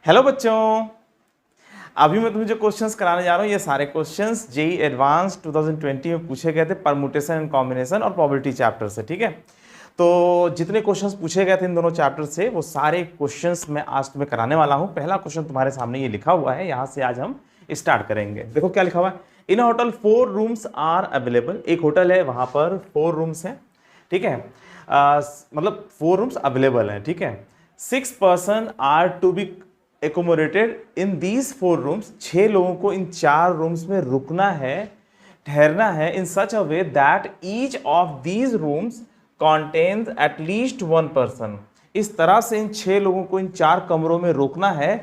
Hello बच्चों, अभी मैं तुम्हें जो क्वेश्चंस कराने जा रहा हूँ ये सारे क्वेश्चंस जेईई एडवांस 2020 में पूछे गए थे परमुटेशन एंड कॉम्बिनेशन और प्रोबेबिलिटी चैप्टर से। ठीक है, तो जितने क्वेश्चंस पूछे गए थे इन दोनों चैप्टर से वो सारे क्वेश्चंस मैं आज तुम्हें कराने वाला हूँ। पहला क्वेश्चन तुम्हारे सामने ये लिखा हुआ है, यहाँ से आज हम स्टार्ट करेंगे। देखो क्या लिखा हुआ है, इन होटल 4 रूम्स आर अवेलेबल। एक होटल है, वहाँ पर 4 रूम्स हैं। ठीक है, मतलब 4 रूम्स अवेलेबल हैं। ठीक है, 6 person are to be accommodated in these 4 rooms. 6 लोगों को इन 4 रूम्स में रुकना है, ठहरना है। In such a way that each of these rooms contains at least 1 person. इस तरह से इन 6 लोगों को इन 4 कमरों में रोकना है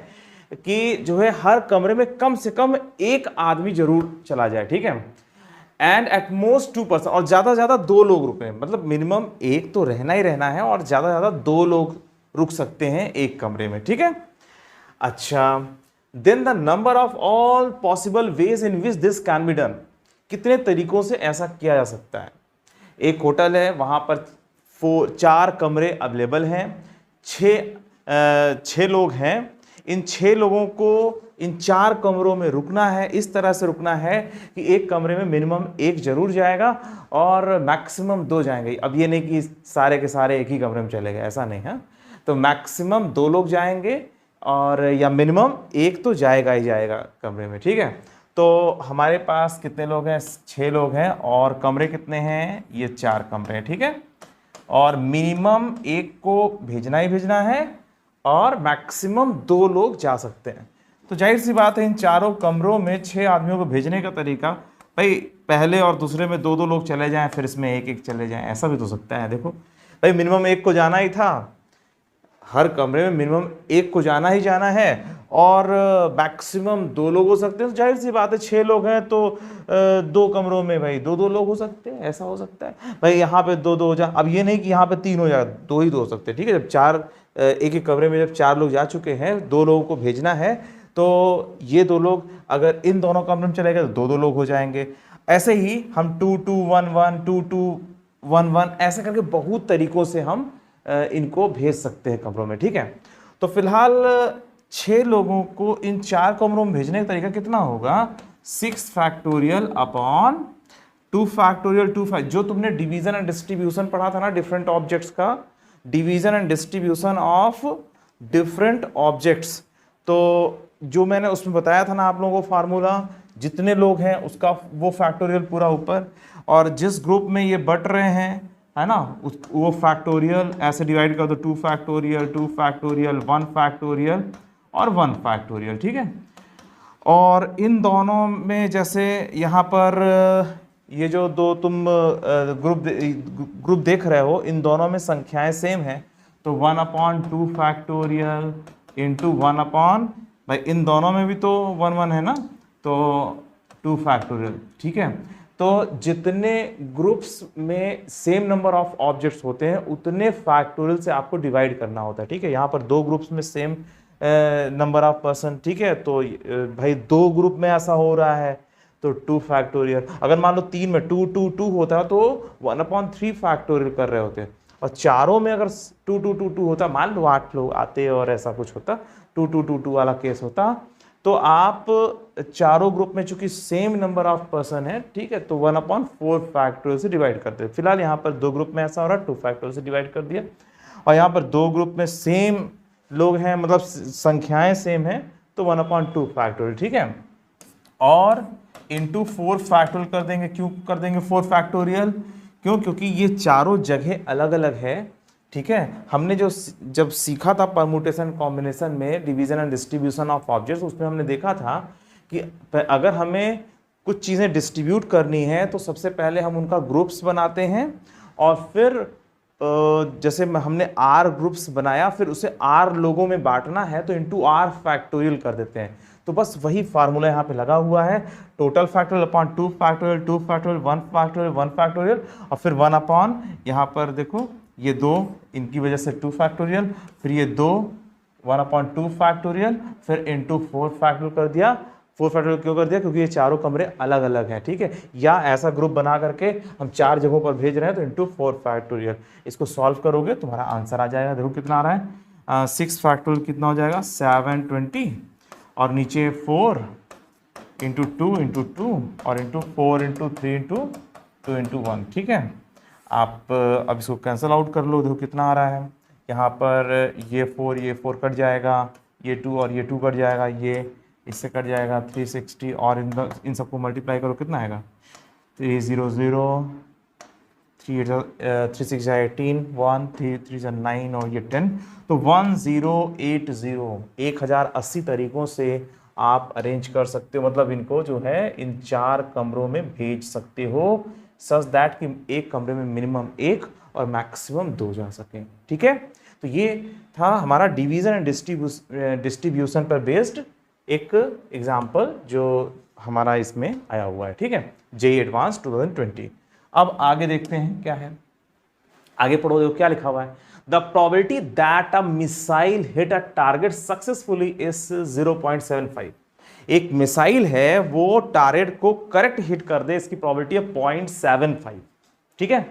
कि जो है हर कमरे में कम से कम एक आदमी जरूर चला जाए। ठीक है, एंड एट मोस्ट 2 पर्सन, और ज्यादा ज्यादा 2 लोग रुके। मतलब मिनिमम एक तो रहना ही रहना है और ज्यादा ज्यादा 2 लोग रुक सकते हैं एक कमरे में। ठीक है, अच्छा, then the number of all possible ways in which this can be done. कितने तरीकों से ऐसा किया जा सकता है। एक होटल है, वहां पर 4 कमरे अवेलेबल हैं, 6 लोग हैं। इन 6 लोगों को इन 4 कमरों में रुकना है। इस तरह से रुकना है कि एक कमरे में मिनिमम एक जरूर जाएगा और मैक्सिमम 2 जाएंगे। अब ये नहीं कि सारे के सारे एक ही कमरे में चले गए, ऐसा नहीं है। तो मैक्सिमम 2 लोग जाएंगे और या मिनिमम एक तो जाएगा ही जाएगा कमरे में। ठीक है, तो हमारे पास कितने लोग हैं, 6 लोग हैं और कमरे कितने हैं, ये 4 कमरे हैं। ठीक है, और मिनिमम एक को भेजना ही भेजना है और मैक्सिमम 2 लोग जा सकते हैं। तो जाहिर सी बात है इन चारों कमरों में 6 आदमियों को भेजने का तरीका, भाई पहले और दूसरे में 2 लोग चले जाएं, फिर इसमें एक एक चले जाएं, ऐसा भी तो सकता है। देखो भाई, मिनिमम एक को जाना ही था, हर कमरे में मिनिमम एक को जाना ही जाना है और मैक्सिमम 2 लोग हो सकते हैं। तो जाहिर सी बात है 6 लोग हैं तो 2 कमरों में भाई 2 लोग हो सकते हैं, ऐसा हो सकता है। भाई यहाँ पे 2 हो जाए, अब ये नहीं कि यहाँ पे 3 हो जाए, 2 ही 2 हो सकते हैं। ठीक है, जब 4 एक एक कमरे में जब 4 लोग जा चुके हैं, 2 लोगों को भेजना है, तो ये 2 लोग अगर इन दोनों कमरे में चले गए तो 2 लोग हो जाएंगे। ऐसे ही हम 2-2-1-1 2-2-1-1 ऐसे करके बहुत तरीकों से हम इनको भेज सकते हैं कमरों में। ठीक है, तो फिलहाल 6 लोगों को इन 4 कमरों में भेजने का तरीका कितना होगा, 6 फैक्टोरियल अपॉन 2 फैक्टोरियल 2। जो तुमने डिवीजन एंड डिस्ट्रीब्यूशन पढ़ा था ना, डिफरेंट ऑब्जेक्ट्स का division and distribution of different objects, तो जो मैंने उसमें बताया था ना आप लोगों को फार्मूला, जितने लोग हैं उसका वो फैक्टोरियल पूरा ऊपर, और जिस ग्रुप में ये बट रहे हैं है ना, वो फैक्टोरियल ऐसे डिवाइड कर दो, 2 फैक्टोरियल 2 फैक्टोरियल 1 फैक्टोरियल और 1 फैक्टोरियल। ठीक है, और इन दोनों में जैसे यहाँ पर ये जो 2 तुम ग्रुप देख रहे हो, इन दोनों में संख्याएं सेम है, तो 1/2 फैक्टोरियल इंटू 1 भाई इन दोनों में भी तो 1 है ना, तो 2 फैक्टोरियल। ठीक है, तो जितने ग्रुप्स में सेम नंबर ऑफ ऑब्जेक्ट्स होते हैं उतने फैक्टोरियल से आपको डिवाइड करना होता है। ठीक है, यहाँ पर 2 ग्रुप्स में सेम नंबर ऑफ पर्सन। ठीक है, तो भाई 2 ग्रुप में ऐसा हो रहा है तो 2 फैक्टोरियल। अगर मान लो 3 में 2-2-2 होता है तो 1/3 फैक्टोरियल कर रहे होते हैं, और चारों में अगर 2-2-2-2 होता, मान लो 8 लोग आते और ऐसा कुछ होता, 2-2-2-2 वाला केस होता, तो आप चारों ग्रुप में चूंकि सेम नंबर ऑफ पर्सन है, ठीक है, तो 1/4 फैक्टोरियल से डिवाइड करते हैं। फिलहाल यहाँ पर 2 ग्रुप में ऐसा हो रहा है, 2 फैक्टोरियल से डिवाइड कर दिया, और यहाँ पर 2 ग्रुप में सेम लोग हैं, मतलब संख्याएं सेम हैं, तो 1/2 फैक्टोरियल। ठीक है, और इंटू 4 फैक्टोरियल कर देंगे। क्यों कर देंगे 4 फैक्टोरियल, क्यों, क्योंकि ये चारों जगह अलग अलग है। ठीक है, हमने जो जब सीखा था परमुटेशन कॉम्बिनेशन में division and distribution of objects, उसमें हमने देखा था कि अगर हमें कुछ चीज़ें डिस्ट्रीब्यूट करनी है तो सबसे पहले हम उनका ग्रुप्स बनाते हैं, और फिर जैसे हमने R ग्रुप्स बनाया, फिर उसे R लोगों में बांटना है तो इंटू R फैक्टोरियल कर देते हैं। तो बस वही फार्मूला यहाँ पे लगा हुआ है, total factorial upon 2 factorial 2 factorial 1 factorial 1 factorial, और फिर 1 अपॉन यहाँ पर देखो ये 2, इनकी वजह से 2 फैक्टोरियल, फिर ये 2 1/2 फैक्टोरियल, फिर इंटू 4 फैक्टोरियल कर दिया। 4 फैक्टोरियल क्यों कर दिया, क्योंकि ये चारों कमरे अलग अलग हैं। ठीक है, या ऐसा ग्रुप बना करके हम 4 जगहों पर भेज रहे हैं तो इंटू 4 फैक्टोरियल। इसको सॉल्व करोगे तुम्हारा आंसर आ जाएगा। देखो कितना आ रहा है, 6 फैक्टोरियल कितना हो जाएगा 720 और नीचे 4 इंटू 2 इंटू 2 और इंटू 4 इंटू 3 इंटू 2 इंटू 1। ठीक है, आप अब इसको कैंसिल आउट कर लो, देखो कितना आ रहा है। यहाँ पर ये 4 कट जाएगा, ये 2 और ये 2 कट जाएगा, ये इससे कट जाएगा 360 और इन सबको मल्टीप्लाई करो कितना आएगा 300 3 6 18 1 3 3 9 और ये 10, तो 1080 तरीकों से आप अरेंज कर सकते हो, मतलब इनको जो है इन 4 कमरों में भेज सकते हो सच दैट कि एक कमरे में मिनिमम 1 और मैक्सिमम 2 जा सकें। ठीक है, तो ये था हमारा डिवीजन एंड डिस्ट्रीब्यूशन पर बेस्ड एक एग्जाम्पल जो हमारा इसमें आया हुआ है। ठीक है, जेईई एडवांस 2020। अब आगे देखते हैं क्या है, आगे पढ़ो, देखो क्या लिखा हुआ है। The probability that a missile hit a target successfully is 0.75। एक मिसाइल है वो टारगेट को करेक्ट हिट कर दे, इसकी प्रोबेबिलिटी है 0.75। ठीक है,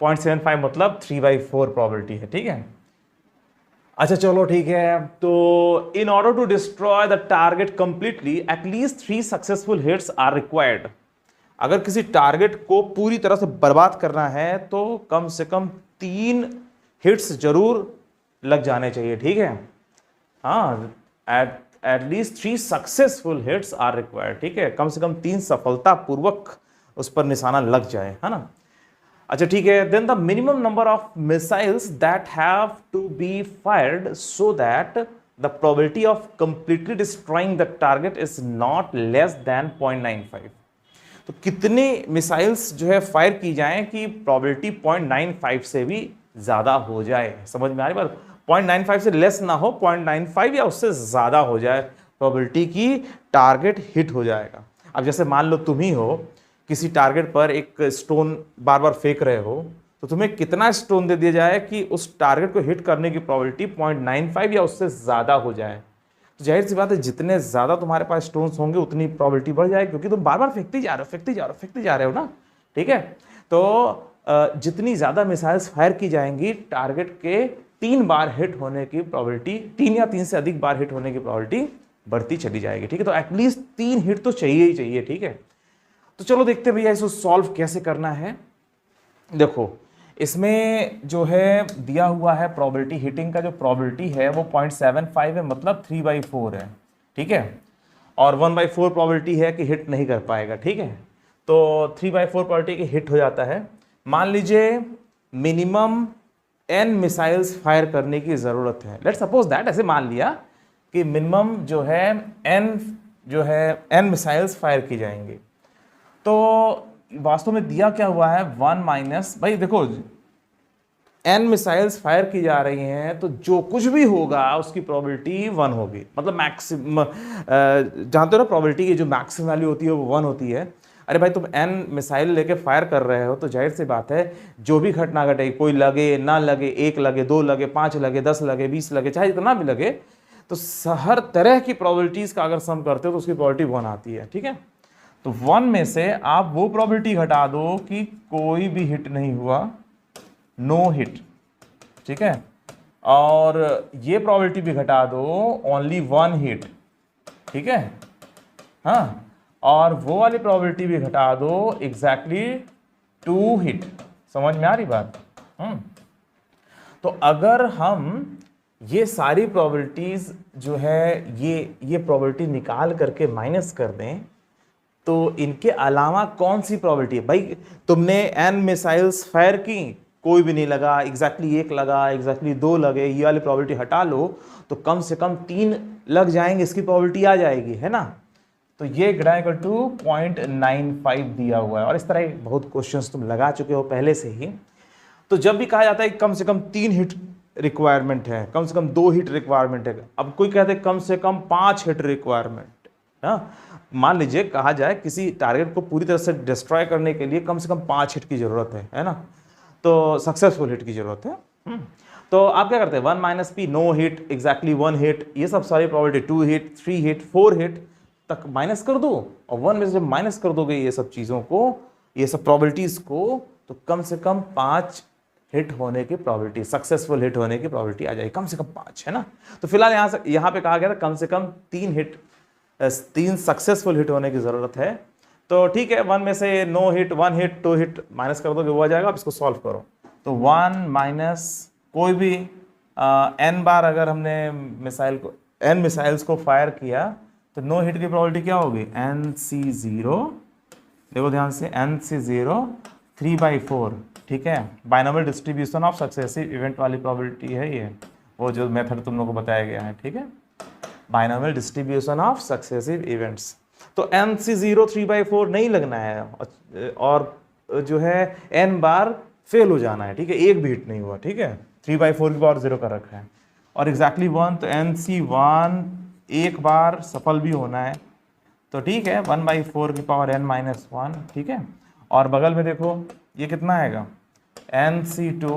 0.75 मतलब 3/4 प्रोबेबिलिटी है। ठीक है, अच्छा चलो ठीक है, तो in order to destroy the target completely at least 3 successful hits are required. अगर किसी टारगेट को पूरी तरह से बर्बाद करना है तो कम से कम 3 हिट्स जरूर लग जाने चाहिए। ठीक है, हाँ, at least 3 successful hits are required. ठीक है, कम से कम 3 सफलतापूर्वक उस पर निशाना लग जाए, है ना। अच्छा ठीक है, then the minimum number of missiles that have to be fired so that the probability of completely destroying the target is not less than 0.95। तो कितने मिसाइल्स जो है फायर की जाएं कि प्रोबेबिलिटी 0.95 से भी ज़्यादा हो जाए। समझ में आ रही बात, 0.95 से लेस ना हो, 0.95 या उससे ज़्यादा हो जाए प्रोबेबिलिटी की टारगेट हिट हो जाएगा। अब जैसे मान लो तुम ही हो, किसी टारगेट पर एक स्टोन बार बार फेंक रहे हो, तो तुम्हें कितना स्टोन दे दिया जाए कि उस टारगेट को हिट करने की प्रोबेबिलिटी 0.95 या उससे ज़्यादा हो जाए। तो जाहिर सी बात है, जितने ज़्यादा तुम्हारे पास स्टोन्स होंगे उतनी प्रोबेबिलिटी बढ़ जाएगी, क्योंकि तुम बार बार फेंकते जा रहे हो ना। ठीक है, तो जितनी ज़्यादा मिसाइल्स फायर की जाएंगी, टारगेट के 3 बार हिट होने की प्रोबेबिलिटी, 3 या 3 से अधिक बार हिट होने की प्रोबेबिलिटी बढ़ती चली जाएगी। ठीक है, तो एटलीस्ट 3 हिट तो चाहिए ही चाहिए। ठीक है, तो चलो देखते हैं भैया इसको सॉल्व कैसे करना है। देखो इसमें जो है दिया हुआ है प्रोबेबिलिटी हिटिंग का, जो प्रोबेबिलिटी है वो 0.75 है, मतलब 3/4 है। ठीक है, और 1/4 प्रोबेबिलिटी है कि हिट नहीं कर पाएगा। ठीक है, तो 3/4 प्रोबेबिलिटी कि हिट हो जाता है। मान लीजिए मिनिमम n मिसाइल्स फायर करने की ज़रूरत है। लेट्स सपोज दैट, ऐसे मान लिया कि मिनिमम जो है n मिसाइल्स फायर की जाएंगी। तो वास्तव में दिया क्या हुआ है, 1 माइनस, भाई देखो n मिसाइल्स फायर की जा रही हैं तो जो कुछ भी होगा उसकी प्रोबेबिलिटी 1 होगी, मतलब मैक्सिमम, जानते हो ना प्रोबेबिलिटी की जो मैक्सिमम वैल्यू होती है वो 1 होती है। अरे भाई तुम n मिसाइल लेके फायर कर रहे हो तो जाहिर सी बात है जो भी घटना घटे, कोई लगे ना लगे, 1 लगे, 2 लगे, 5 लगे, 10 लगे, 20 लगे, चाहे जितना भी लगे, तो हर तरह की प्रोबेबिलिटीज का अगर सम करते हो तो उसकी प्रोबेबिलिटी 1 आती है। ठीक है, तो 1 में से आप वो प्रोबेबिलिटी घटा दो कि कोई भी हिट नहीं हुआ, नो हिट। ठीक है, और ये प्रोबेबिलिटी भी घटा दो, ओनली 1 हिट। ठीक है, हाँ, और वो वाली प्रोबेबिलिटी भी घटा दो, एग्जैक्टली 2 हिट। समझ में आ रही बात? तो अगर हम ये सारी प्रोबेबिलिटीज जो है ये प्रोबेबिलिटी निकाल करके माइनस कर दें, तो इनके अलावा कौन सी प्रोबेबिलिटी है? भाई तुमने n मिसाइल्स फायर की, कोई भी नहीं लगा, एग्जैक्टली 1 लगा, एग्जैक्टली 2 लगे, ये वाली प्रोबेबिलिटी हटा लो तो कम से कम 3 लग जाएंगे, इसकी प्रोबेबिलिटी आ जाएगी, है ना। तो ये ग्रेटर टू 0.95 दिया हुआ है, और इस तरह बहुत क्वेश्चंस तुम लगा चुके हो पहले से ही। तो जब भी कहा जाता है कि कम से कम 3 हिट रिक्वायरमेंट है, कम से कम 2 हिट रिक्वायरमेंट है, अब कोई कहते हैं कम से कम 5 हिट रिक्वायरमेंट, हाँ, मान लीजिए कहा जाए किसी टारगेट को पूरी तरह से डिस्ट्रॉय करने के लिए कम से कम 5 हिट की जरूरत है ना, तो सक्सेसफुल हिट की जरूरत है। तो आप क्या करते हैं, 1 minus P, no hit, exactly 1 hit, ये सब सारी प्रोबेबिलिटी 2 हिट, 3 हिट, 4 हिट तक माइनस कर दो, और 1 में से जब माइनस कर दोगे ये सब चीज़ों को, ये सब प्रोबेबिलिटीज को, तो कम से कम 5 हिट होने की प्रोबेबिलिटी, सक्सेसफुल हिट होने की प्रोबेबिलिटी आ जाएगी, कम से कम 5, है ना। तो फिलहाल यहाँ पे कहा गया था कम से कम 3 सक्सेसफुल हिट होने की जरूरत है। तो ठीक है, 1 में से no hit, 1 hit, 2 hit minus कर दोगे, वो आ जाएगा। अब इसको सॉल्व करो तो 1 माइनस कोई भी n बार अगर हमने n मिसाइल्स को फायर किया तो नो हिट की प्रोबेबिलिटी क्या होगी, NC0, देखो ध्यान से, NC0 3/4, ठीक है। Binomial distribution of successive event वाली प्रोबेबिलिटी है ये, वो जो मेथड तुम लोगों को बताया गया है, ठीक है, binomial distribution of successive events. तो NC0 3/4 नहीं लगना है, और जो है n बार फेल हो जाना है, ठीक है, एक भी हिट नहीं हुआ, ठीक है, 3/4 की पावर 0 कर रखा है, और एग्जैक्टली 1, तो NC1 एक बार सफल भी होना है, तो ठीक है, 1/4 की पावर n-1, ठीक है। और बगल में देखो ये कितना आएगा, NC2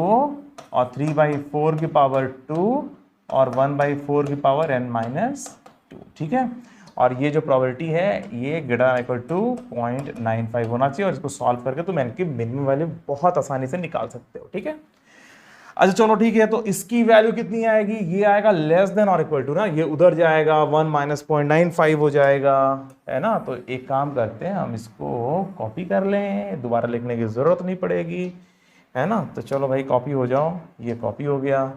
और 3/4 की पावर 2 और 1/4 की पावर n-2, ठीक है। और ये जो प्रोबेबिलिटी है ये > 0.95 होना चाहिए, और इसको सॉल्व करके तुम n की मिनिमम वैल्यू बहुत आसानी से निकाल सकते हो, ठीक है। अच्छा चलो ठीक है, तो इसकी वैल्यू कितनी आएगी, ये आएगा लेस देन और इक्वल टू ना, ये उधर जाएगा 1 माइनस 0.95 हो जाएगा, है ना। तो एक काम करते हैं, हम इसको कॉपी कर लें, दोबारा लिखने की जरूरत नहीं पड़ेगी, है ना। तो चलो भाई कॉपी हो जाओ, ये कॉपी हो गया,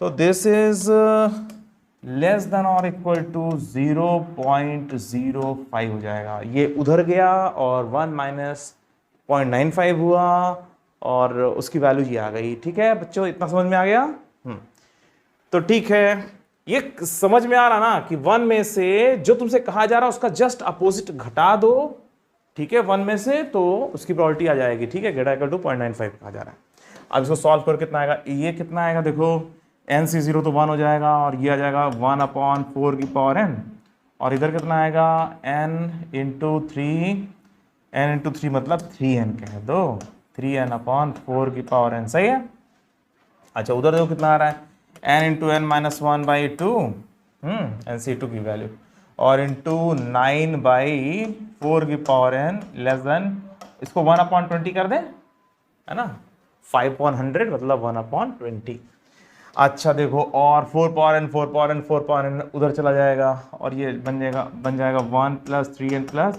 तो दिस इज लेस देन और इक्वल टू 0.05 हो जाएगा, ये उधर गया और 1 माइनस 0.95 हुआ और उसकी वैल्यू ये आ गई, ठीक है बच्चों, इतना समझ में आ गया। तो ठीक है, ये समझ में आ रहा ना कि 1 में से जो तुमसे कहा जा रहा है उसका जस्ट अपोजिट घटा दो, ठीक है, 1 में से, तो उसकी प्रोबेबिलिटी आ जाएगी, ठीक है, > 0.95 कहा जा रहा है। अब इसको सॉल्व कर कितना आएगा, ये कितना आएगा, देखो NC0 तो 1 हो जाएगा, और ये आ जाएगा 1/4 की पावर n, और इधर कितना आएगा n × 3 मतलब 3n कह दो, 3n/4 की पावर n, सही है। अच्छा उधर देखो कितना आ रहा है, n × n-1/2, NC2 की वैल्यू, और इंटू 9/4 की पावर n लेस देन, इसको 1/20 कर दें, है ना, 5/100 मतलब 1/20। अच्छा देखो, और 4 उधर चला जाएगा, और ये बन जाएगा 1 + 3n +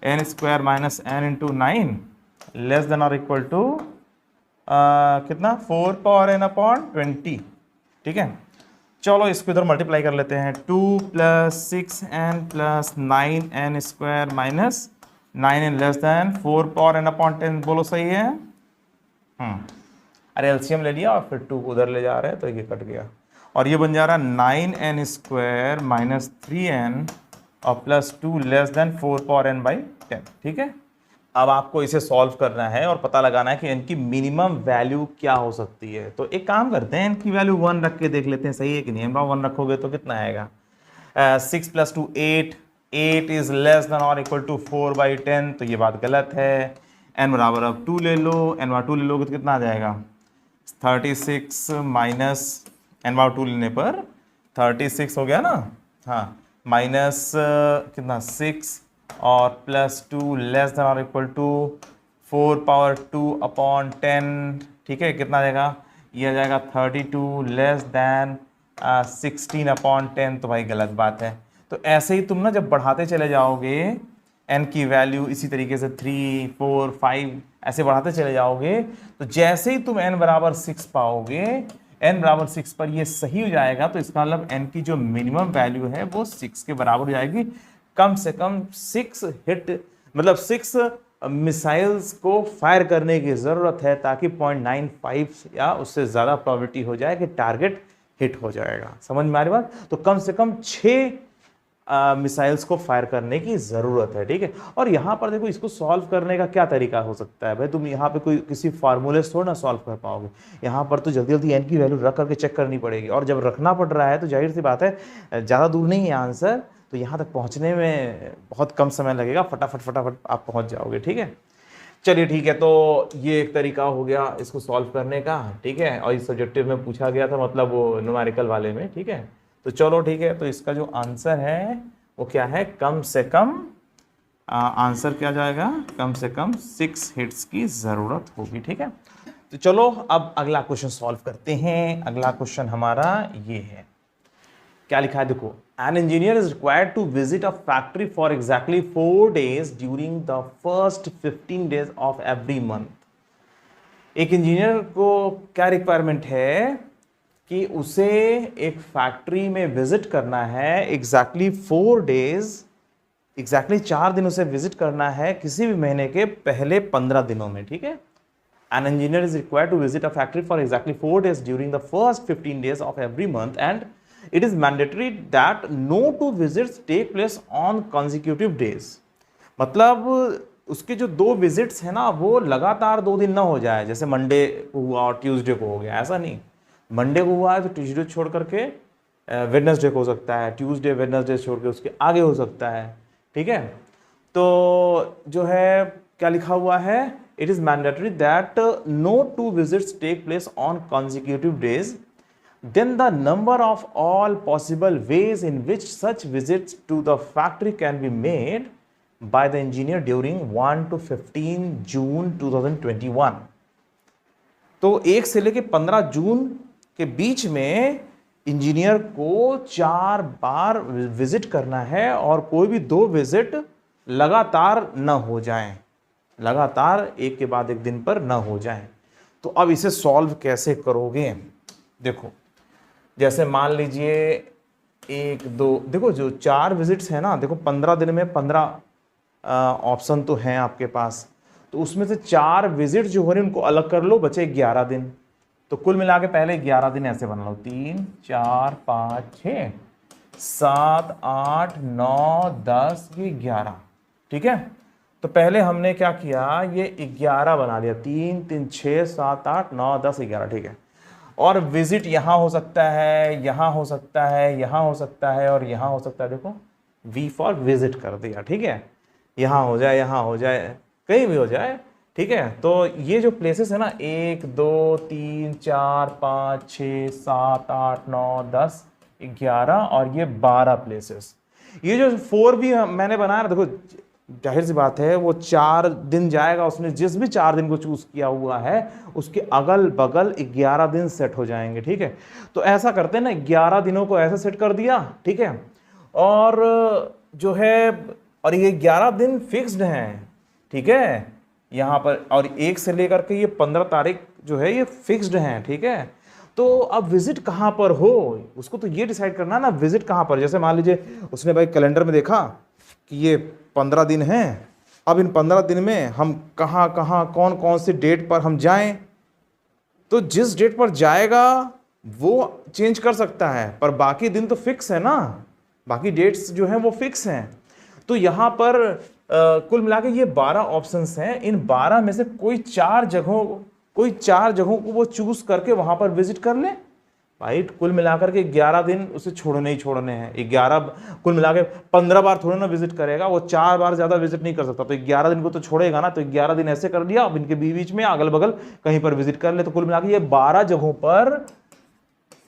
n² minus n × 9 less than और इक्वल टू कितना, 4/n/20, ठीक है। चलो इसको इधर मल्टीप्लाई कर लेते हैं, 2 + 6n + 9n² minus 9n less than 4/n/10, बोलो सही है। अरे एलसीएम ले लिया और फिर 2 को उधर ले जा रहे हैं तो ये कट गया, और ये बन जा रहा है 9n² माइनस 3n और प्लस 2 लेस देन 4/n/10, ठीक है। अब आपको इसे सॉल्व करना है और पता लगाना है कि n की मिनिमम वैल्यू क्या हो सकती है। तो एक काम करते हैं, n की वैल्यू 1 रख के देख लेते हैं, सही है कि नहीं। n 1 रखोगे तो कितना आएगा, 6 + 2 8, 8 इज लेस देन और इक्वल टू 4/10, तो ये बात गलत है। n बराबर अब 2 ले लो, n/2 ले लोगे तो कितना आ जाएगा, 36 माइनस n/2 लेने पर 36 हो गया ना, हाँ, माइनस कितना 6 और प्लस 2 लेस देन और इक्वल टू 4/2/10, ठीक है, कितना आ जाएगा, ये आ जाएगा 32 लेस देन 16/10, तो भाई गलत बात है। तो ऐसे ही तुम ना जब बढ़ाते चले जाओगे n की वैल्यू, इसी तरीके से 3, 4, 5 ऐसे बढ़ाते चले जाओगे, तो जैसे ही तुम n बराबर 6 पाओगे, n बराबर 6 पर ये सही हो जाएगा, तो इसका मतलब n की जो मिनिमम वैल्यू है वो 6 के बराबर हो जाएगी। कम से कम 6 हिट मतलब 6 मिसाइल्स को फायर करने की ज़रूरत है, ताकि 0.95 या उससे ज़्यादा प्रोबेबिलिटी हो जाए कि टारगेट हिट हो जाएगा। समझ में आ रही बात। तो कम से कम 6 मिसाइल्स को फायर करने की ज़रूरत है, ठीक है। और यहाँ पर देखो, इसको सॉल्व करने का क्या तरीका हो सकता है भाई, तुम यहाँ पे कोई किसी फार्मूले से थोड़ा ना सॉल्व कर पाओगे। यहाँ पर तो जल्दी जल्दी n की वैल्यू रख करके चेक करनी पड़ेगी, और जब रखना पड़ रहा है तो जाहिर सी बात है ज़्यादा दूर नहीं है आंसर, तो यहाँ तक पहुँचने में बहुत कम समय लगेगा, फटाफट आप पहुँच जाओगे, ठीक है। चलिए ठीक है, तो ये एक तरीका हो गया इसको सॉल्व करने का, ठीक है। और इस सब्जेक्टिव में पूछा गया था, मतलब वो न्यूमेरिकल वाले में, ठीक है। तो चलो ठीक है, तो इसका जो आंसर है वो क्या है, कम से कम आंसर क्या जाएगा, कम से कम 6 हिट्स की ज़रूरत होगी, ठीक है। तो चलो अब अगला क्वेश्चन सॉल्व करते हैं। अगला क्वेश्चन हमारा ये है, क्या लिखा है देखो, an engineer is required to visit a factory for exactly 4 days during the first 15 days of every month. एक इंजीनियर को क्या रिक्वायरमेंट है कि उसे एक फैक्ट्री में विजिट करना है एग्जैक्टली 4 days, एग्जैक्टली 4 दिन उसे विजिट करना है किसी भी महीने के पहले 15 दिनों में, ठीक है। An engineer is required to visit a factory for exactly 4 days during the first 15 days of every month, and it is mandatory that no two visits take place on consecutive days। मतलब उसके जो 2 visits है ना वो लगातार 2 दिन ना हो जाए, जैसे मंडे को हुआ और ट्यूसडे को हो गया, ऐसा नहीं। मंडे को हुआ है तो ट्यूसडे छोड़ करके वेडनेसडे को हो सकता है, ट्यूसडे वेडनेसडे छोड़ के उसके आगे हो सकता है, ठीक है। तो जो है क्या लिखा हुआ है, it is mandatory that no two visits take place on consecutive days, then the number of all possible ways in which such visits to the factory can be made by the engineer during 1 to 15 June 2021। तो 1 से लेके 15 जून के बीच में engineer को 4 बार visit करना है और कोई भी 2 विजिट लगातार न हो जाएं, लगातार एक के बाद एक दिन पर ना हो जाए। तो अब इसे सॉल्व कैसे करोगे, देखो जैसे मान लीजिए 1 2, देखो जो 4 विजिट्स है ना, देखो 15 दिन में 15 ऑप्शन तो हैं आपके पास, तो उसमें से 4 विजिट जो हो रहे हैं उनको अलग कर लो, बचे 11 दिन। तो कुल मिला के पहले 11 दिन ऐसे बना लो, 3 4 5 6 7 8 9 10 ये 11, ठीक है। तो पहले हमने क्या किया, ये 11 बना लिया, 3 3 6 7 8 9 10 11, ठीक है। और विजिट यहाँ हो सकता है, यहाँ हो सकता है, यहाँ हो सकता है और यहाँ हो सकता है, देखो वी फॉर विजिट कर दिया, ठीक है। यहाँ हो जाए, यहाँ हो जाए, कहीं भी हो जाए, ठीक है। तो ये जो प्लेसेस है ना 1 2 3 4 5 6 7 8 9 10 11 और ये 12 प्लेसेस, ये जो 4 भी मैंने बनाया, देखो जाहिर सी बात है वो 4 दिन जाएगा, उसने जिस भी 4 दिन को चूज किया हुआ है उसके अगल बगल 11 दिन सेट हो जाएंगे, ठीक है। तो ऐसा करते हैं ना, 11 दिनों को ऐसे सेट कर दिया, ठीक है। और जो है, और ये 11 दिन फिक्स्ड हैं, ठीक है यहाँ पर, और 1 से लेकर के ये 15 तारीख जो है ये फिक्स्ड हैं, ठीक है। तो अब विजिट कहाँ पर हो उसको तो ये डिसाइड करना ना, विजिट कहाँ पर। जैसे मान लीजिए उसने भाई कैलेंडर में देखा कि ये 15 दिन हैं, अब इन 15 दिन में हम कहाँ कहाँ कौन कौन से डेट पर हम जाएं, तो जिस डेट पर जाएगा वो चेंज कर सकता है, पर बाकी दिन तो फिक्स है ना, बाकी डेट्स जो हैं वो फिक्स हैं। तो यहाँ पर कुल मिला के ये 12 ऑप्शंस हैं, इन 12 में से कोई 4 जगहों को वो चूज करके वहां पर विजिट कर ले भाई। कुल मिलाकर के 11 दिन उसे छोड़ने ही छोड़ने हैं, 11 कुल मिला के 15 बार थोड़े ना विजिट करेगा वो, 4 बार ज्यादा विजिट नहीं कर सकता, तो 11 दिन को तो छोड़ेगा ना। तो 11 दिन ऐसे कर लिया, अब इनके बीच में अगल बगल कहीं पर विजिट कर ले, तो कुल मिला के ये 12 जगहों पर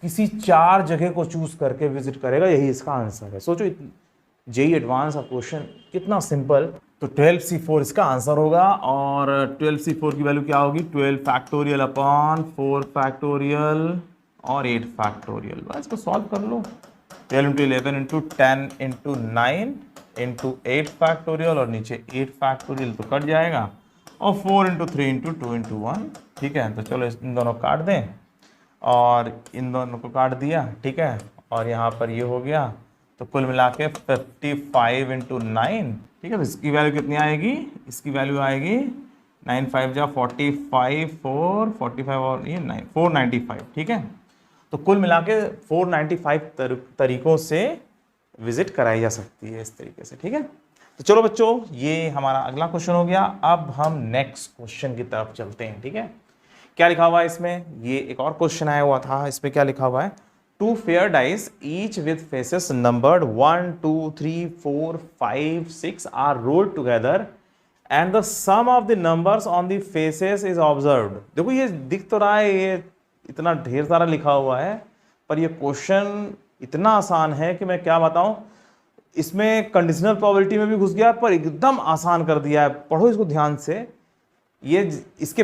किसी 4 जगह को चूज करके विजिट करेगा, यही इसका आंसर है। सोचो जेईई एडवांस का क्वेश्चन कितना सिंपल। तो 12C4 इसका आंसर होगा, और 12C4 की वैल्यू क्या होगी, 12 फैक्टोरियल अपॉन 4 फैक्टोरियल और 8 फैक्टोरियल। बस इसको सॉल्व कर लो, 12 × 11 × 10 × 9 × 8 फैक्टोरियल और नीचे 8 फैक्टोरियल तो कट जाएगा, और 4 × 3 × 2 × 1, ठीक है। तो चलो इन दोनों काट दें और इन दोनों को काट दिया, ठीक है। और यहाँ पर ये हो गया, तो कुल मिला के 55 × 9, ठीक है। तो इसकी वैल्यू कितनी आएगी, इसकी वैल्यू आएगी 9 5 जा 45 4 45 और ये 9 495, ठीक है। तो कुल मिला के 495 तरीकों से विजिट कराई जा सकती है इस तरीके से, ठीक है। तो चलो बच्चों ये हमारा अगला क्वेश्चन हो गया। अब हम नेक्स्ट क्वेश्चन की तरफ चलते हैं, ठीक है। क्या लिखा हुआ है इसमें, ये एक और क्वेश्चन आया हुआ था, इसमें क्या लिखा हुआ है, 2 fair dice each with faces numbered 1 2 3 4 5 6 are rolled together and the sum of the numbers on the faces is observed। देखो ये दिख तो रहा है, ये इतना ढेर सारा लिखा हुआ है, पर ये क्वेश्चन इतना आसान है कि मैं क्या बताऊं। इसमें कंडीशनल प्रोबेबिलिटी में भी घुस गया, पर एकदम आसान कर दिया है। पढ़ो इसको ध्यान से, ये इसके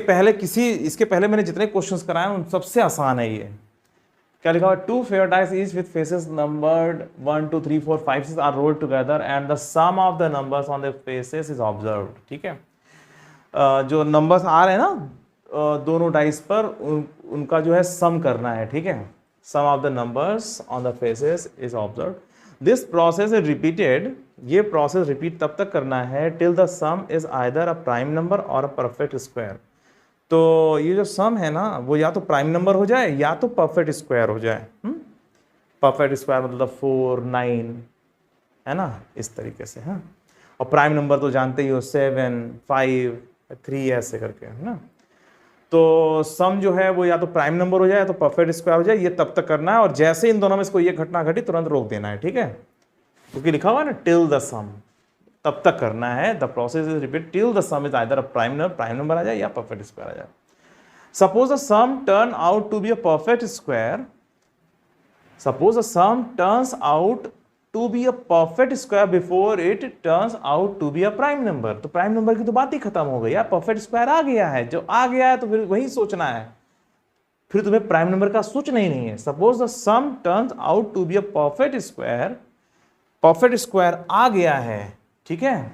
पहले मैंने जितने क्वेश्चंस कराए उन सबसे आसान है ये। क्या लिखा हुआ, 2 fair dice each with faces numbered 1 2 3 4 5 6 are rolled together and the sum of the numbers on their faces is observed। ठीक है, जो नंबर्स आ रहे हैं ना दोनों डाइस पर उनका जो है सम करना है। ठीक है, sum of the numbers on the faces is observe. This process is repeated, ये प्रोसेस रिपीट तब तक करना है till the sum is either a prime number or a perfect square. तो ये जो सम है ना वो या तो प्राइम नंबर हो जाए या तो परफेक्ट स्क्वायर हो जाए। परफेक्ट स्क्वायर मतलब 4 9 है ना, इस तरीके से। हाँ, और प्राइम नंबर तो जानते ही हो 7 5 3 ऐसे करके, है ना। तो सम जो है वो या तो प्राइम नंबर हो जाए या तो परफेक्ट स्क्वायर हो जाए, ये तब तक करना है और जैसे इन दोनों में से कोई ये घटना घटी तुरंत रोक देना है। ठीक है, क्योंकि लिखा हुआ है ना टिल द सम, तब तक करना है। The process is repeat till the sum is either a prime number आ जाए या परफेक्ट स्क्वायर आ जाए। Suppose the sum turn out to be a perfect square, suppose the sum turns out to be a perfect square before it turns out to be a prime number. तो prime number की तो बात ही खत्म हो गई यार, perfect square आ गया है, जो आ गया है तो फिर वही सोचना है, फिर तुम्हें प्राइम नंबर का सोचना ही नहीं है। Suppose the sum turns out to be a perfect square, perfect square आ गया है। ठीक है,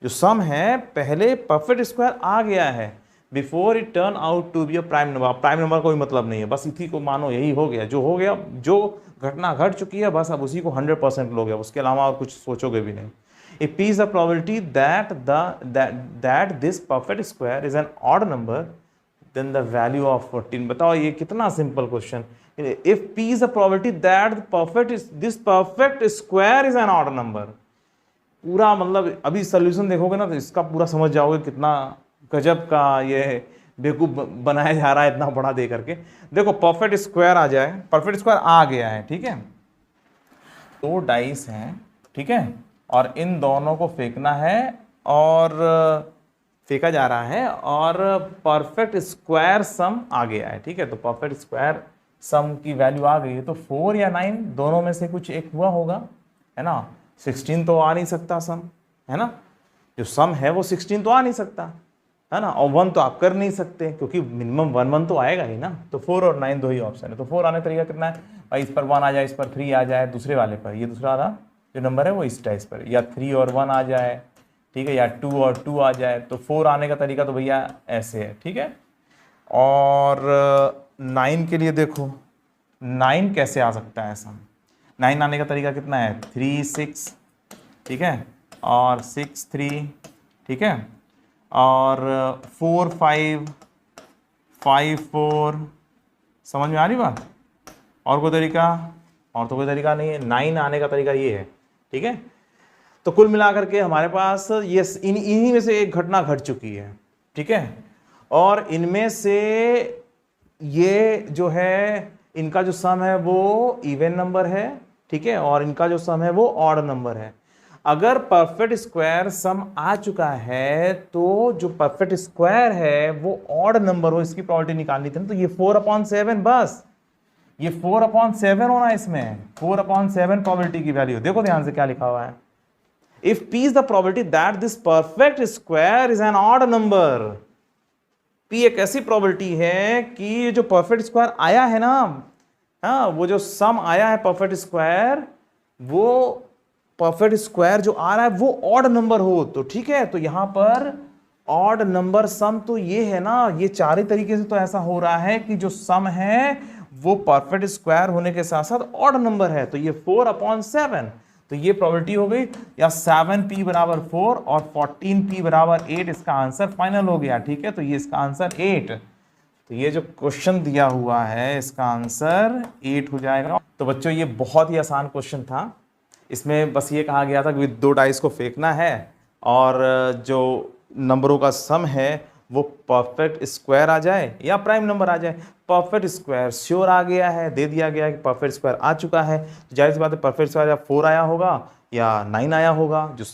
जो सम है पहले परफेक्ट स्क्वायर आ गया है before it turn out to be a prime number. Prime number कोई मतलब नहीं है, बस इसी को मानो यही हो गया, जो हो गया, जो घटना घट चुकी है बस अब उसी को 100% लोगे, उसके अलावा और कुछ सोचोगे भी नहीं। If P is the probability that this perfect square is an odd number then the value of 14। बताओ ये कितना simple question. If P is the probability that this perfect square is an odd number, पूरा मतलब अभी solution देखोगे ना तो इसका पूरा समझ जाओगे कितना गजब का ये बेवकूफ बनाया जा रहा है इतना बड़ा दे करके। देखो परफेक्ट स्क्वायर आ जाए, परफेक्ट स्क्वायर आ गया है। ठीक है, 2 डाइस हैं, ठीक है, और इन दोनों को फेंकना है और फेंका जा रहा है और परफेक्ट स्क्वायर सम आ गया है। ठीक है, तो परफेक्ट स्क्वायर सम की वैल्यू आ गई है, तो 4 या 9 दोनों में से कुछ एक हुआ होगा, है ना। 16 तो आ नहीं सकता सम, है ना, जो सम है वो 16 तो आ नहीं सकता, है ना, और 1 तो आप कर नहीं सकते क्योंकि मिनिमम 1 तो आएगा ही ना। तो 4 और 9 दो ही ऑप्शन है। तो 4 आने का तरीका कितना है भाई, इस पर 1 आ जाए, इस पर 3 आ जाए, दूसरे वाले पर, ये दूसरा वाला जो नंबर है वो इस टाइप पर, या 3 और 1 आ जाए, ठीक है, या 2 और 2 आ जाए। तो 4 आने का तरीका तो भैया ऐसे है। ठीक है, और 9 के लिए देखो 9 कैसे आ सकता है सम। 9 आने का तरीका कितना है, 3 6, ठीक है, और 6 3, ठीक है, और 4 5 5 4। समझ में आ रही बात। और कोई तरीका, और तो कोई तरीका नहीं है। 9 आने का तरीका ये है। ठीक है, तो कुल मिलाकर के हमारे पास ये इन्हीं में से एक घटना घट चुकी है। ठीक है, और इनमें से ये जो है इनका जो सम है वो इवन नंबर है। ठीक है, और इनका जो सम है वो ऑड नंबर है। अगर परफेक्ट स्क्वायर सम आ चुका है तो जो परफेक्ट स्क्वायर है वो ऑड नंबर हो, इसकी प्रोबेबिलिटी निकालनी थी। तो ये 4/7, बस ये 4/7 होना, इसमें 4/7 प्रोबेबिलिटी की वैल्यू। देखो ध्यान से क्या लिखा हुआ है, if p is the probability that this perfect square is an odd number। p एक ऐसी प्रोबेबिलिटी है कि जो परफेक्ट स्क्वायर आया है ना, हाँ, वो जो सम आया है परफेक्ट स्क्वायर, वो परफेक्ट स्क्वायर जो आ रहा है वो ऑड नंबर हो। तो ठीक है, तो यहां पर ऑड नंबर सम तो ये है ना, ये चार ही तरीके से तो ऐसा हो रहा है कि जो सम है वो परफेक्ट स्क्वायर होने के साथ साथ ऑड नंबर है। तो ये 4/7, तो ये प्रोबेबिलिटी हो गई, या 7p बराबर 4 और 14p बराबर 8 इसका आंसर फाइनल हो गया। ठीक है, तो ये इसका आंसर 8। तो ये जो क्वेश्चन दिया हुआ है इसका आंसर 8 हो जाएगा। तो बच्चों ये बहुत ही आसान क्वेश्चन था। इसमें बस ये कहा गया था कि 2 डाइस को फेंकना है और जो नंबरों का सम है वो परफेक्ट स्क्वायर आ जाए या प्राइम नंबर आ जाए। परफेक्ट स्क्वायर श्योर आ गया है, दे दिया गया है कि परफेक्ट स्क्वायर आ चुका है। तो जाहिर सी बात है परफेक्ट स्क्वायर या 4 आया होगा या 9 आया होगा। जो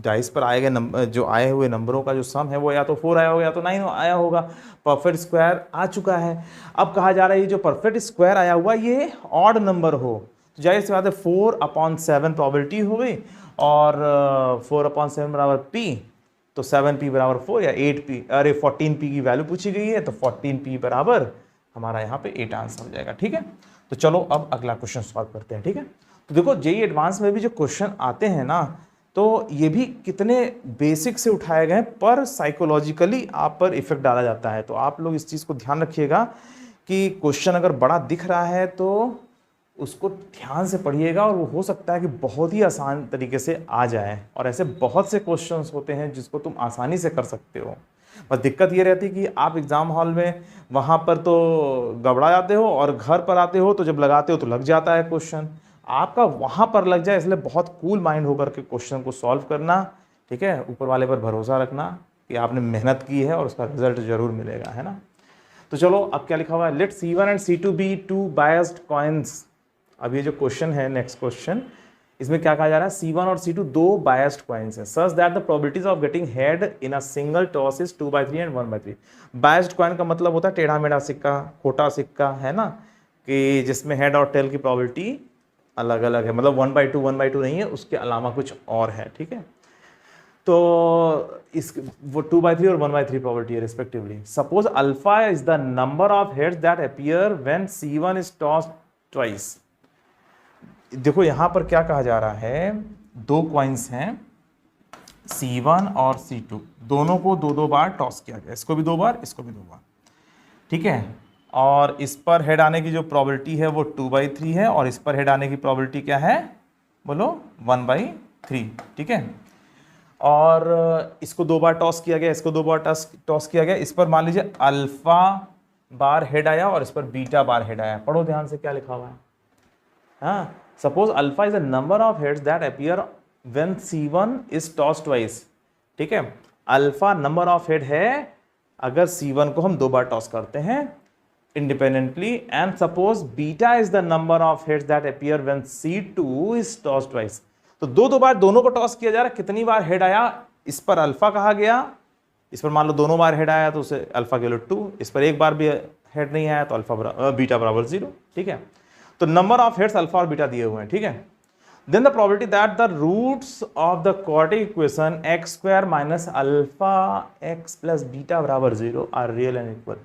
डाइस पर आए गए नंबर, जो आए हुए नंबरों का जो सम है वो या तो 4 आया होगा या तो 9 आया होगा। परफेक्ट स्क्वायर आ चुका है। अब कहा जा रहा है जो परफेक्ट स्क्वायर आया हुआ ये ऑड नंबर हो, तो जाहिर सी बात है 4/7 प्रोबेबिलिटी हो गई और 4/7 बराबर p। तो 7p बराबर 4 या 8p, अरे 14p की वैल्यू पूछी गई है तो 14p बराबर हमारा यहाँ पे 8 आंसर हो जाएगा। ठीक है, तो चलो अब अगला क्वेश्चन सॉल्व करते हैं। ठीक है, तो देखो जेईई एडवांस में भी जो क्वेश्चन आते हैं ना, तो ये भी कितने बेसिक से उठाए गए पर साइकोलॉजिकली आप पर इफेक्ट डाला जाता है। तो आप लोग इस चीज़ को ध्यान रखिएगा कि क्वेश्चन अगर बड़ा दिख रहा है तो उसको ध्यान से पढ़िएगा, और वो हो सकता है कि बहुत ही आसान तरीके से आ जाए, और ऐसे बहुत से क्वेश्चंस होते हैं जिसको तुम आसानी से कर सकते हो। बस दिक्कत ये रहती है कि आप एग्ज़ाम हॉल में वहाँ पर तो गबड़ा जाते हो, और घर पर आते हो तो जब लगाते हो तो लग जाता है क्वेश्चन, आपका वहाँ पर लग जाए। इसलिए बहुत कूल माइंड होकर के क्वेश्चन को सॉल्व करना। ठीक है, ऊपर वाले पर भरोसा रखना कि आपने मेहनत की है और उसका रिजल्ट जरूर मिलेगा, है ना। तो चलो अब क्या लिखा हुआ है, let C1 and C2 be two biased coins. अब ये जो क्वेश्चन है, नेक्स्ट क्वेश्चन, इसमें क्या कहा जा रहा है, C1 और C2 दो बायस्ड कॉइन्स हैं, such that the probabilities of getting head in a single toss is 2/3 and 1/3। Biased coin का मतलब होता है टेढ़ा मेढ़ा सिक्का, खोटा सिक्का, है ना, कि जिसमें हेड और टेल की प्रोबेबिलिटी अलग अलग है, मतलब 1/2 1/2 नहीं है, उसके अलावा कुछ और है। ठीक है, तो इस वो 2/3 और 1/3 प्रोबेबिलिटी है respectively. Suppose alpha is the number of heads that appear when C1 is tossed twice. देखो यहां पर क्या कहा जा रहा है, दो कॉइन्स हैं C1 और C2, दोनों को दो दो बार टॉस किया गया, इसको भी दो बार, इसको भी दो बार। ठीक है, और इस पर हेड आने की जो प्रोबेबिलिटी है वो 2/3 है, और इस पर हेड आने की प्रोबेबिलिटी क्या है, बोलो 1/3। ठीक है, और इसको दो बार टॉस किया गया, इसको दो बार टॉस किया गया। इस पर मान लीजिए अल्फा बार हेड आया और इस पर बीटा बार हेड आया। पढ़ो ध्यान से क्या लिखा हुआ है। हाँ, suppose alpha is the number of heads that appear when C1 is tossed twice. ठीक है, अल्फा नंबर ऑफ हेड है अगर C1 को हम दो बार टॉस करते हैं independently, and suppose beta is the number of heads that appear when C2 is tossed twice. तो दो दो बार दोनों को टॉस किया जा रहा है, कितनी बार हेड आया, इस पर अल्फा कहा गया, इस पर मान लो दोनों बार हेड आया तो उसे अल्फा के लिए 2, इस पर एक बार भी हेड नहीं आया तो अल्फा बीटा बराबर 0। ठीक है, तो नंबर ऑफ हेड्स अल्फा और बीटा दिए हुए हैं। ठीक है, then the probability that the roots of the quadratic equation x² minus alpha x plus beta बराबर 0 आर रियल एंड इक्वल।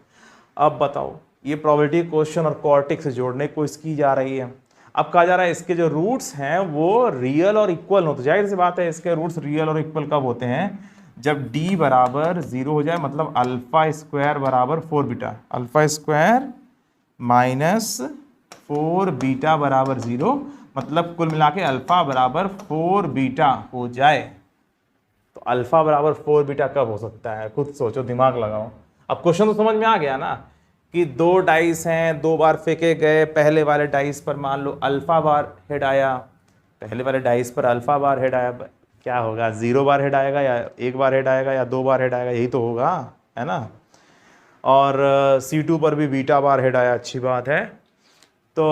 अब बताओ, ये प्रोबेबिलिटी क्वेश्चन और क्वाड्रेटिक से जोड़ने की कोशिश की जा रही है। अब कहा जा रहा है इसके जो रूट्स हैं वो रियल और इक्वल हो, तो जाहिर सी बात है इसके रूट्स रियल और इक्वल कब होते हैं, जब d बराबर 0 हो जाए, मतलब अल्फा स्क्वायर बराबर 4 beta, alpha square minus 4 beta बराबर 0, मतलब कुल मिला के अल्फा बराबर 4 बीटा हो जाए। तो अल्फा बराबर 4 बीटा कब हो सकता है, खुद सोचो, दिमाग लगाओ। अब क्वेश्चन तो समझ में आ गया ना कि दो डाइस हैं, दो बार फेंके गए, पहले वाले डाइस पर मान लो अल्फा बार हेड आया, पहले वाले डाइस पर अल्फा बार हेड आया, क्या होगा, 0 बार हेड आएगा या एक बार हेड आएगा या दो बार हेड आएगा, यही तो होगा, है ना। और C2 पर भी बीटा बार हेड आया, अच्छी बात है। तो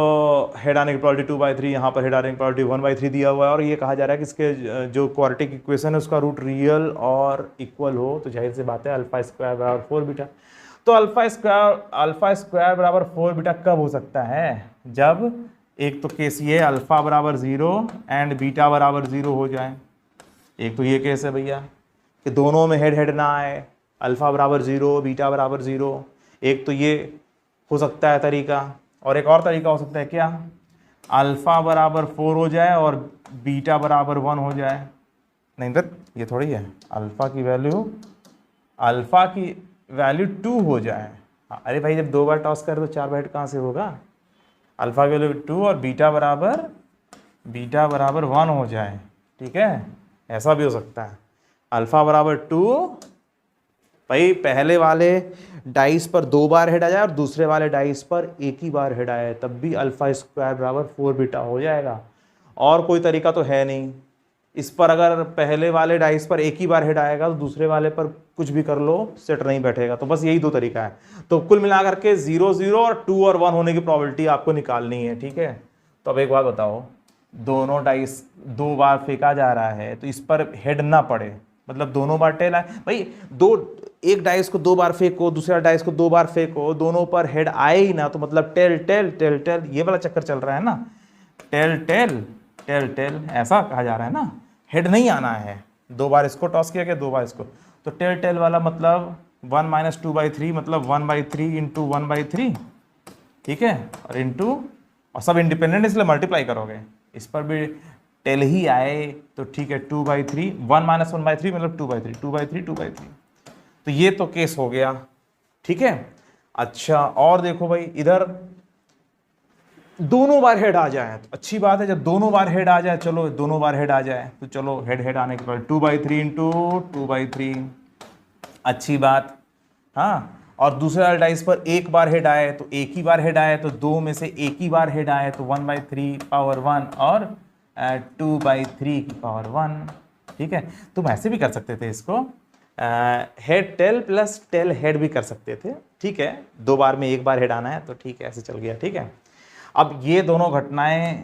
हेड आने की प्रोबेबिलिटी 2/3, यहाँ पर हेड आने की प्रोबेबिलिटी 1/3 दिया हुआ है, और ये कहा जा रहा है कि इसके जो क्वाड्रेटिक इक्वेशन है उसका रूट रियल और इक्वल हो, तो जाहिर सी बात है अल्फा स्क्वायर बराबर 4 बीटा। तो अल्फा स्क्वायर बराबर 4 बीटा कब हो सकता है, जब एक तो केस ये अल्फा बराबर 0 एंड बीटा बराबर 0 हो जाए। एक तो ये केस है भैया कि दोनों में हेड ना आए, अल्फा बराबर 0 बीटा बराबर 0, एक तो ये हो सकता है तरीका, और एक और तरीका हो सकता है क्या, अल्फा बराबर 4 हो जाए और बीटा बराबर 1 हो जाए। नहीं तो ये थोड़ी है, अल्फा की वैल्यू 2 हो जाए। अरे भाई जब दो बार टॉस करे तो 4 बार हेड कहाँ से होगा, अल्फा की वैल्यू 2 और बीटा बराबर 1 हो जाए। ठीक है, ऐसा भी हो सकता है, अल्फा बराबर 2, भाई पहले वाले डाइस पर दो बार हेड आ जाए और दूसरे वाले डाइस पर एक ही बार हेड आए, तब भी अल्फा स्क्वायर बराबर 4 बीटा हो जाएगा। और कोई तरीका तो है नहीं, इस पर अगर पहले वाले डाइस पर एक ही बार हेड आएगा तो दूसरे वाले पर कुछ भी कर लो सेट नहीं बैठेगा। तो बस यही दो तरीका है। तो कुल मिलाकर के 0 0 और 2 और 1 होने की प्रोबेबिलिटी आपको निकालनी है। ठीक है, तो अब एक बात बताओ, दोनों डाइस दो बार फेंका जा रहा है तो इस पर हेड ना पड़े, मतलब दोनों बार टेल आए। भाई एक डाइस को दो बार फेंको, दूसरा डाइस को दो बार फेंको, दोनों पर हेड आए ही ना, तो मतलब टेल टेल टेल टेल ये वाला चक्कर चल रहा है ना, टेल टेल टेल टेल ऐसा कहा जा रहा है ना, हेड नहीं आना है। दो बार इसको टॉस किया गया, दो बार इसको, तो टेल टेल वाला मतलब 1 माइनस 2/3 मतलब 1/3 इंटू 1/3, ठीक है, और इंटू, और सब इंडिपेंडेंट इसलिए मल्टीप्लाई करोगे, इस पर भी टेल ही आए तो ठीक है, 2/3, 1 माइनस 1/3 मतलब 2/3, 2/3, 2/3, तो ये तो केस हो गया, ठीक है। अच्छा और देखो भाई, इधर दोनों बार हेड आ जाए तो अच्छी बात है, जब दोनों बार हेड आ जाए, चलो दोनों बार हेड आ जाए तो चलो हेड हेड आने के बाद 2/3 इंटू 2/3, अच्छी बात, हाँ। और दूसरे वाले डाइस पर एक बार हेड आए तो एक ही बार हेड आए, तो दो में से एक ही बार हेड आए तो 1/3 पावर 1 और 2/3 की पावर 1, ठीक है। तुम ऐसे भी कर सकते थे इसको, head tail plus tail head भी कर सकते थे, ठीक है, दो बार में एक बार हेड आना है तो ठीक है, ऐसे चल गया, ठीक है। अब ये दोनों घटनाएं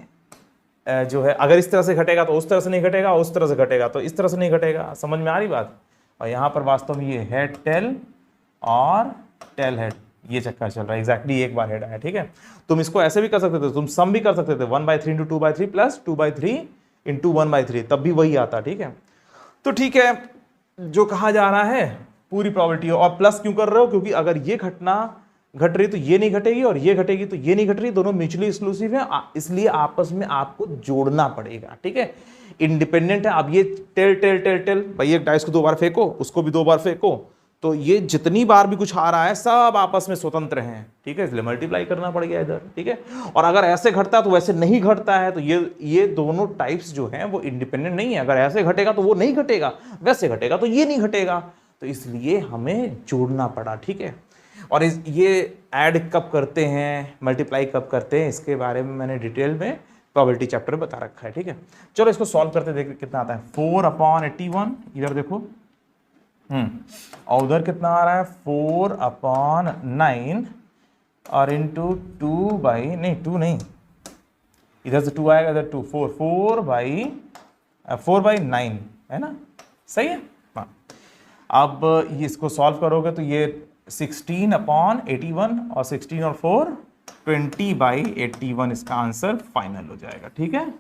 जो है, अगर इस तरह से घटेगा तो उस तरह से नहीं घटेगा, उस तरह से घटेगा तो इस तरह से नहीं घटेगा, समझ में आ रही बात। और यहाँ पर वास्तव में ये हेड टेल और टेल हेड, ये चक्कर चल रहा है, एग्जैक्टली एक बार हेड आया, ठीक है। तुम इसको ऐसे भी कर सकते थे, तुम सम भी कर सकते थे, 1/3 इंटू 2/3 प्लस 2/3 इंटू 1/3, तब भी वही आता, ठीक है। तो ठीक है, जो कहा जा रहा है पूरी प्रोबेबिलिटी, और प्लस क्यों कर रहे हो, क्योंकि अगर ये घटना घट रही तो ये नहीं घटेगी, और ये घटेगी तो ये नहीं घट रही, दोनों म्यूचुअली एक्सक्लूसिव है, इसलिए आपस में आपको जोड़ना पड़ेगा, ठीक है। इंडिपेंडेंट है, अब ये टेल टेल टेल टेल, भाई एक डाइस को दो बार फेंको, उसको भी दो बार फेंको, तो ये जितनी बार भी कुछ आ रहा है सब आपस में स्वतंत्र हैं, ठीक है, इसलिए मल्टीप्लाई करना पड़ गया इधर, ठीक है। और अगर ऐसे घटता तो वैसे नहीं घटता है, तो ये दोनों टाइप्स जो हैं वो इंडिपेंडेंट नहीं है, अगर ऐसे घटेगा तो वो नहीं घटेगा, वैसे घटेगा तो ये नहीं घटेगा, तो इसलिए हमें जोड़ना पड़ा, ठीक है। और ये ऐड कब करते हैं, मल्टीप्लाई कब करते हैं, इसके बारे में मैंने डिटेल में प्रोबेबिलिटी चैप्टर में बता रखा है, ठीक है। चलो इसको सॉल्व करते देखते कितना आता है, 4/81, इधर देखो, और उधर कितना आ रहा है 4/9 और इंटू 2 नहीं, इधर से 2 आएगा, इधर 2, 4/9 है ना, सही है, हाँ। अब ये इसको सॉल्व करोगे तो ये 16/81 और 16 और 4 20/81, इसका आंसर फाइनल हो जाएगा, ठीक है,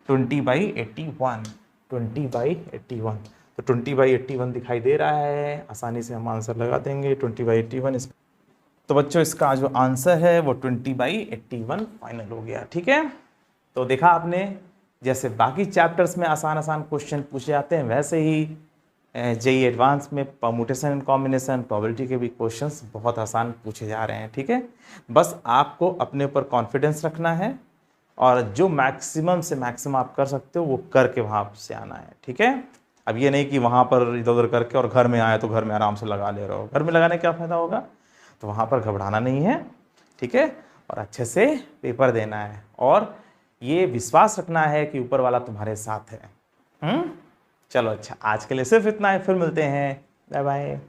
20/81, 20/81, तो 20/81 दिखाई दे रहा है, आसानी से हम आंसर लगा देंगे 20/81। तो बच्चों इसका जो आंसर है वो 20/81 फाइनल हो गया, ठीक है। तो देखा आपने, जैसे बाकी चैप्टर्स में आसान आसान क्वेश्चन पूछे जाते हैं, वैसे ही जेईई एडवांस में परम्यूटेशन एंड कॉम्बिनेशन प्रोबेबिलिटी के भी क्वेश्चंस बहुत आसान पूछे जा रहे हैं, ठीक है। बस आपको अपने ऊपर कॉन्फिडेंस रखना है, और जो मैक्सिमम से मैक्सिमम आप कर सकते हो वो करके वहाँ से आना है, ठीक है। अब ये नहीं कि वहाँ पर इधर उधर करके और घर में आए तो घर में आराम से लगा ले रहे हो, घर में लगाने क्या फ़ायदा होगा, तो वहाँ पर घबराना नहीं है, ठीक है, और अच्छे से पेपर देना है, और ये विश्वास रखना है कि ऊपर वाला तुम्हारे साथ है। चलो अच्छा, आज के लिए सिर्फ इतना है, फिर मिलते हैं, बाय बाय।